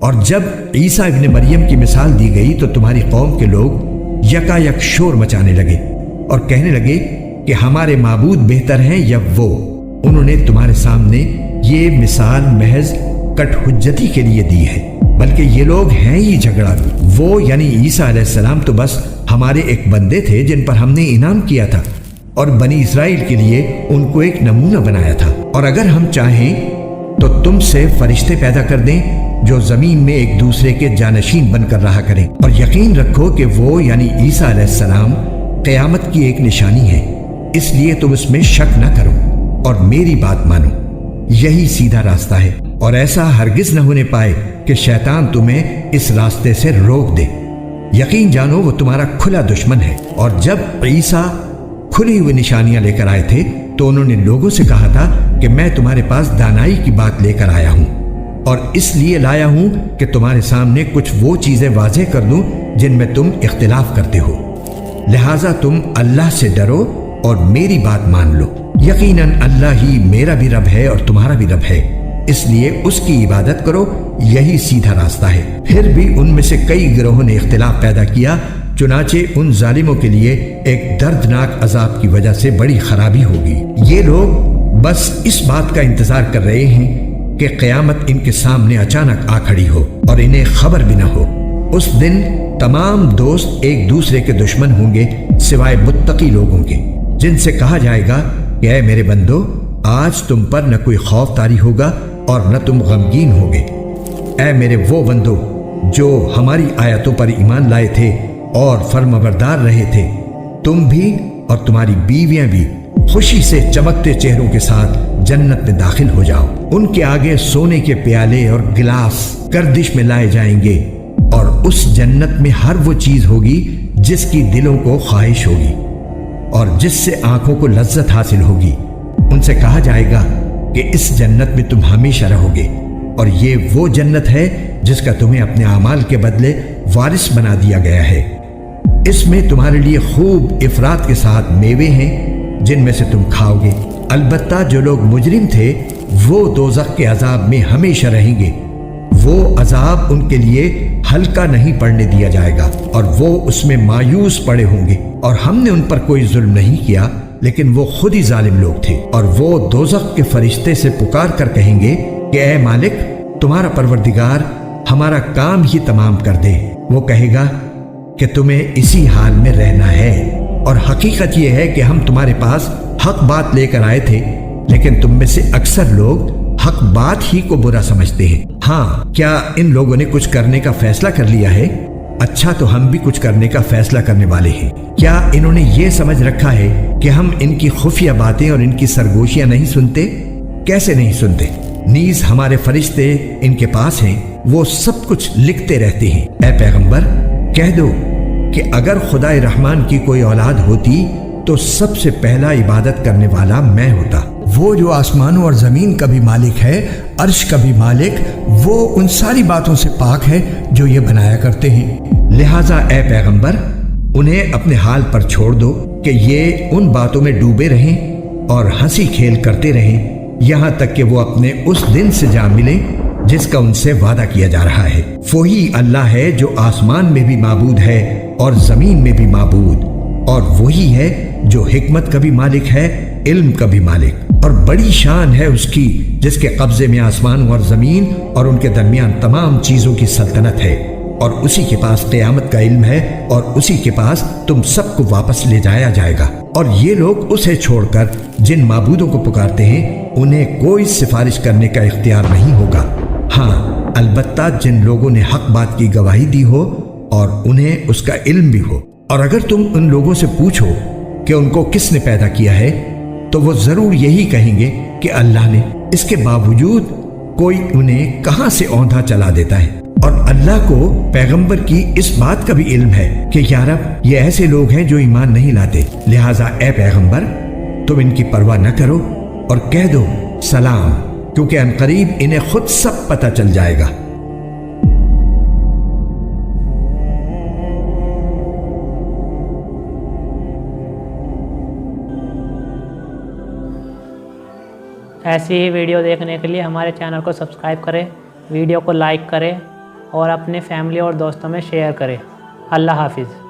اور جب عیسیٰ ابن مریم کی مثال دی گئی تو تمہاری قوم کے لوگ یکایک شور مچانے لگے اور کہنے لگے کہ ہمارے معبود بہتر ہیں یا وہ۔ انہوں نے تمہارے سامنے یہ مثال محض کٹ حجتی کے لیے دی ہے، بلکہ یہ لوگ ہیں ہی جھگڑا۔ وہ یعنی عیسیٰ علیہ السلام تو بس ہمارے ایک بندے تھے جن پر ہم نے انعام کیا تھا اور بنی اسرائیل کے لیے ان کو ایک نمونہ بنایا تھا۔ اور اگر ہم چاہیں تو تم سے فرشتے پیدا کر دیں جو زمین میں ایک دوسرے کے جانشین بن کر رہا کریں، اور یقین رکھو کہ وہ یعنی عیسیٰ علیہ السلام قیامت کی ایک نشانی ہے، اس لیے تم اس میں شک نہ کرو اور میری بات مانو، یہی سیدھا راستہ ہے۔ اور ایسا ہرگز نہ ہونے پائے کہ شیطان تمہیں اس راستے سے روک دے۔ یقین جانو وہ تمہارا کھلا دشمن ہے۔ اور جب عیسیٰ کھلی ہوئی نشانیاں لے کر آئے تھے تو انہوں نے لوگوں سے کہا تھا کہ میں تمہارے پاس دانائی کی بات لے کر آیا ہوں، اور اس لیے لایا ہوں کہ تمہارے سامنے کچھ وہ چیزیں واضح کر دوں جن میں تم اختلاف کرتے ہو، لہٰذا تم اللہ سے ڈرو اور میری بات مان لو۔ یقیناً اللہ ہی میرا بھی رب ہے اور تمہارا بھی رب ہے، اس لیے اس کی عبادت کرو، یہی سیدھا راستہ ہے۔ پھر بھی ان میں سے کئی گروہوں نے اختلاف پیدا کیا، چنانچہ ان ظالموں کے لیے ایک دردناک عذاب کی وجہ سے بڑی خرابی ہوگی۔ یہ لوگ بس اس بات کا انتظار کر رہے ہیں کہ قیامت ان کے سامنے اچانک آ کھڑی ہو اور انہیں خبر بھی نہ ہو۔ اس دن تمام دوست ایک دوسرے کے دشمن ہوں گے سوائے متقی لوگوں کے، جن سے کہا جائے گا کہ اے میرے بندو، آج تم پر نہ کوئی خوف طاری ہوگا اور نہ تم غمگین ہوگے۔ اے میرے وہ بندو جو ہماری آیتوں پر ایمان لائے تھے اور فرمانبردار رہے تھے، تم بھی اور تمہاری بیویاں بھی خوشی سے چمکتے چہروں کے ساتھ جنت میں داخل ہو جاؤ۔ ان کے آگے سونے کے پیالے اور گلاس گردش میں لائے جائیں گے، اور اس جنت میں ہر وہ چیز ہوگی جس کی دلوں کو خواہش ہوگی اور جس سے آنکھوں کو لذت حاصل ہوگی۔ ان سے کہا جائے گا کہ اس جنت میں تم ہمیشہ رہو گے، اور یہ وہ جنت ہے جس کا تمہیں اپنے اعمال کے بدلے وارث بنا دیا گیا ہے۔ اس میں تمہارے لیے خوب افراط کے ساتھ میوے ہیں جن میں سے تم کھاؤ گے۔ البتہ جو لوگ مجرم تھے وہ دوزخ کے عذاب میں ہمیشہ رہیں گے، وہ عذاب ان کے لیے ہلکا نہیں پڑنے دیا جائے گا اور وہ اس میں مایوس پڑے ہوں گے۔ اور ہم نے ان پر کوئی ظلم نہیں کیا، لیکن وہ خود ہی ظالم لوگ تھے۔ اور وہ دوزخ کے فرشتے سے پکار کر کہیں گے کہ اے مالک، تمہارا پروردگار ہمارا کام ہی تمام کر دے۔ وہ کہے گا کہ تمہیں اسی حال میں رہنا ہے، اور حقیقت یہ ہے کہ ہم تمہارے پاس حق بات لے کر آئے تھے، لیکن تم میں سے اکثر لوگ حق بات ہی کو برا سمجھتے ہیں۔ ہاں، کیا ان لوگوں نے کچھ کرنے کا فیصلہ کر لیا ہے؟ اچھا، تو ہم بھی کچھ کرنے کا فیصلہ کرنے والے ہیں۔ کیا انہوں نے یہ سمجھ رکھا ہے کہ ہم ان کی خفیہ باتیں اور ان کی سرگوشیاں نہیں سنتے؟ کیسے نہیں سنتے؟ نیز ہمارے فرشتے ان کے پاس ہیں، وہ سب کچھ لکھتے رہتے ہیں۔ اے پیغمبر، کہہ دو کہ اگر خدا رحمان کی کوئی اولاد ہوتی تو سب سے پہلا عبادت کرنے والا میں ہوتا۔ وہ جو آسمانوں اور زمین کا بھی مالک ہے، عرش کا بھی مالک، وہ ان ساری باتوں سے پاک ہے جو یہ بنایا کرتے ہیں۔ لہٰذا اے پیغمبر، انہیں اپنے حال پر چھوڑ دو کہ یہ ان باتوں میں ڈوبے رہیں اور ہنسی کھیل کرتے رہیں یہاں تک کہ وہ اپنے اس دن سے جا ملیں جس کا ان سے وعدہ کیا جا رہا ہے۔ وہی اللہ ہے جو آسمان میں بھی معبود ہے اور زمین میں بھی معبود، اور وہی ہے جو حکمت کا بھی مالک ہے، علم کا بھی مالک، اور بڑی شان ہے اس کی جس کے قبضے میں آسمان اور زمین اور ان کے درمیان تمام چیزوں کی سلطنت ہے، اور اسی کے پاس قیامت کا علم ہے، اور اسی کے پاس تم سب کو واپس لے جایا جائے گا۔ اور یہ لوگ اسے چھوڑ کر جن معبودوں کو پکارتے ہیں انہیں کوئی سفارش کرنے کا اختیار نہیں ہوگا۔ ہاں، البتہ جن لوگوں نے حق بات کی گواہی دی ہو اور انہیں اس کا علم بھی ہو۔ اور اگر تم ان لوگوں سے پوچھو کہ ان کو کس نے پیدا کیا ہے تو وہ ضرور یہی کہیں گے کہ اللہ نے، اس کے باوجود کوئی انہیں کہاں سے اوندھا چلا دیتا ہے۔ اور اللہ کو پیغمبر کی اس بات کا بھی علم ہے کہ یا رب، یہ ایسے لوگ ہیں جو ایمان نہیں لاتے، لہٰذا اے پیغمبر تم ان کی پرواہ نہ کرو اور کہہ دو سلام، کیونکہ عنقریب انہیں خود سب پتہ چل جائے گا۔ ایسی ہی ویڈیو دیکھنے کے لیے ہمارے چینل کو سبسکرائب کریں، ویڈیو کو لائک کریں اور اپنے فیملی اور دوستوں میں شیئر کریں۔ اللہ حافظ۔